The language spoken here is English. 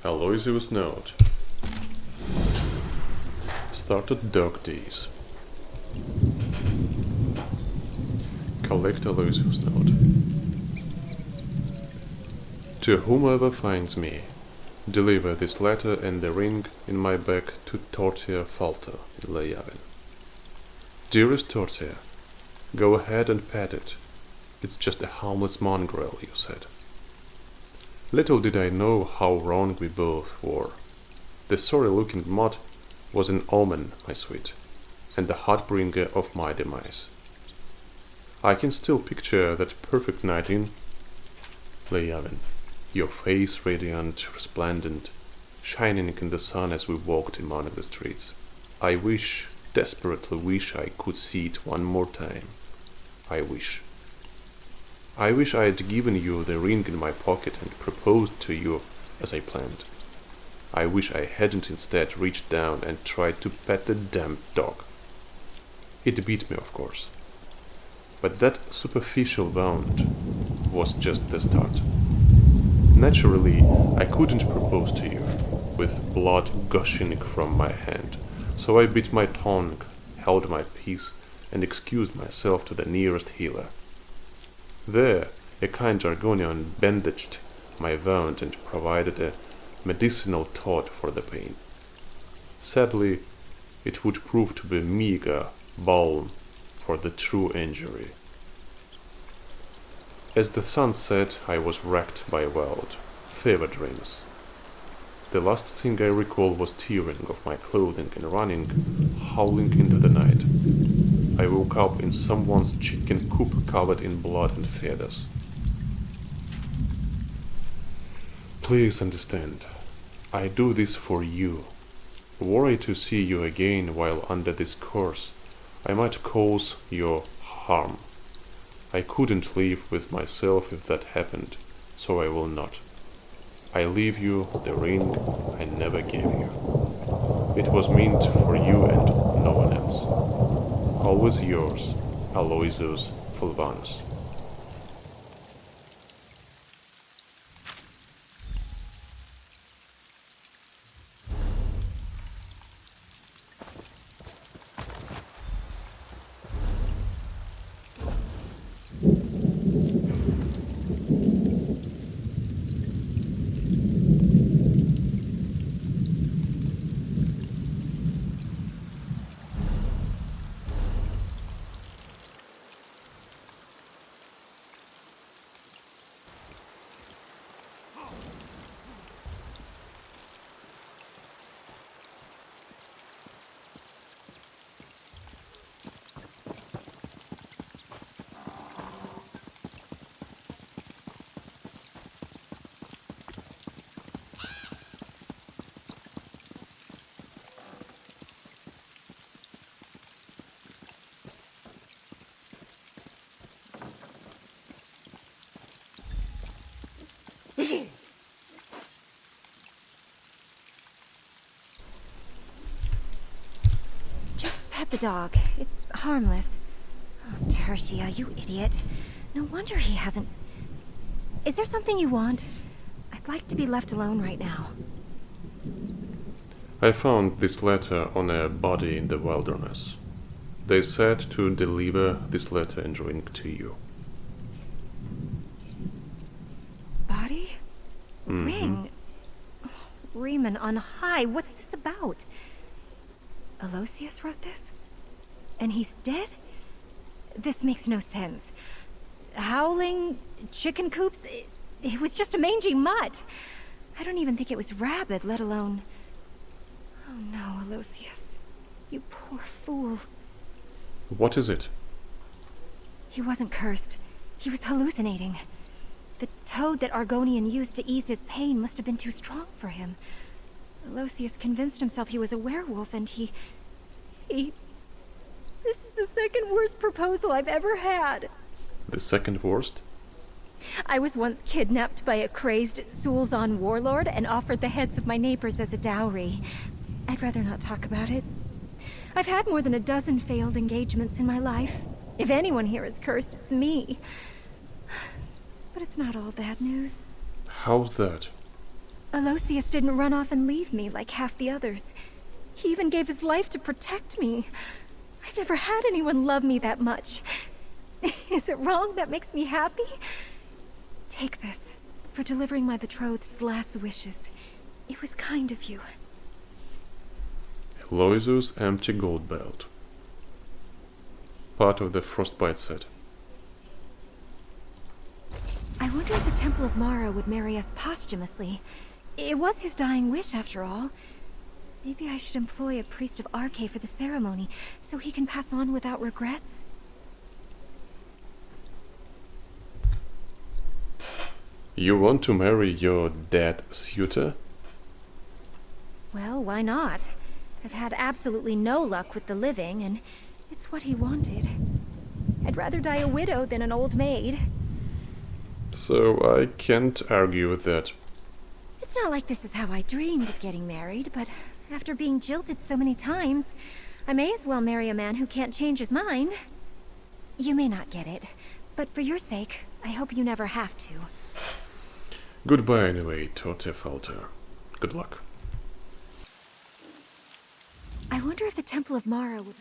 Aloysius note. Started dark days. Collect Aloysius note. To whomever finds me, deliver this letter and the ring in my bag to Tortia Falter in Leyavin. Dearest Tortia, go ahead and pet it. It's just a harmless mongrel, you said. Little did I know how wrong we both were. The sorry-looking mutt was an omen, my sweet, and the heartbringer of my demise. I can still picture that perfect night in Leyavin, your face radiant, resplendent, shining in the sun as we walked among the streets. I desperately wish I could see it one more time. I wish. I wish I had given you the ring in my pocket and proposed to you as I planned. I wish I hadn't instead reached down and tried to pet the damned dog. It beat me, of course. But that superficial wound was just the start. Naturally, I couldn't propose to you, with blood gushing from my hand, so I bit my tongue, held my peace, and excused myself to the nearest healer. There, a kind Argonian bandaged my wound and provided a medicinal tonic for the pain. Sadly, it would prove to be meager balm for the true injury. As the sun set, I was racked by wild fever dreams. The last thing I recall was tearing of my clothing and running, howling into the night. I woke up in someone's chicken coop covered in blood and feathers. Please understand, I do this for you. Were I to see you again while under this curse, I might cause you harm. I couldn't live with myself if that happened, so I will not. I leave you the ring I never gave you. It was meant for you and no one else. Always yours, Aloysius Fulvanus. Just pet the dog. It's harmless. Oh, Tertia, you idiot. No wonder he hasn't... Is there something you want? I'd like to be left alone right now. I found this letter on a body in the wilderness. They said to deliver this letter and ring to you. Body? Ring? Oh, Riemann on high, what's this about? Aloysius wrote this? And he's dead? This makes no sense. Howling, chicken coops, it was just a mangy mutt. I don't even think it was rabid, let alone... Oh no, Aloysius. You poor fool. What is it? He wasn't cursed. He was hallucinating. The toad that Argonian used to ease his pain must have been too strong for him. Aloysius convinced himself he was a werewolf, and he... This is the second worst proposal I've ever had. The second worst? I was once kidnapped by a crazed Sulzon warlord and offered the heads of my neighbors as a dowry. I'd rather not talk about it. I've had more than a dozen failed engagements in my life. If anyone here is cursed, it's me. But it's not all bad news. How's that? Aloysius didn't run off and leave me like half the others. He even gave his life to protect me. I've never had anyone love me that much. Is it wrong that makes me happy? Take this, for delivering my betrothed's last wishes. It was kind of you. Aloysius' empty gold belt. Part of the Frostbite set. I wonder if the Temple of Mara would marry us posthumously. It was his dying wish, after all. Maybe I should employ a priest of Arche for the ceremony, so he can pass on without regrets? You want to marry your dead suitor? Well, why not? I've had absolutely no luck with the living, and it's what he wanted. I'd rather die a widow than an old maid. So I can't argue with that. It's not like this is how I dreamed of getting married, but after being jilted so many times, I may as well marry a man who can't change his mind. You may not get it, but for your sake, I hope you never have to. Goodbye anyway, Torte Falter. Good luck. I wonder if the Temple of Mara would...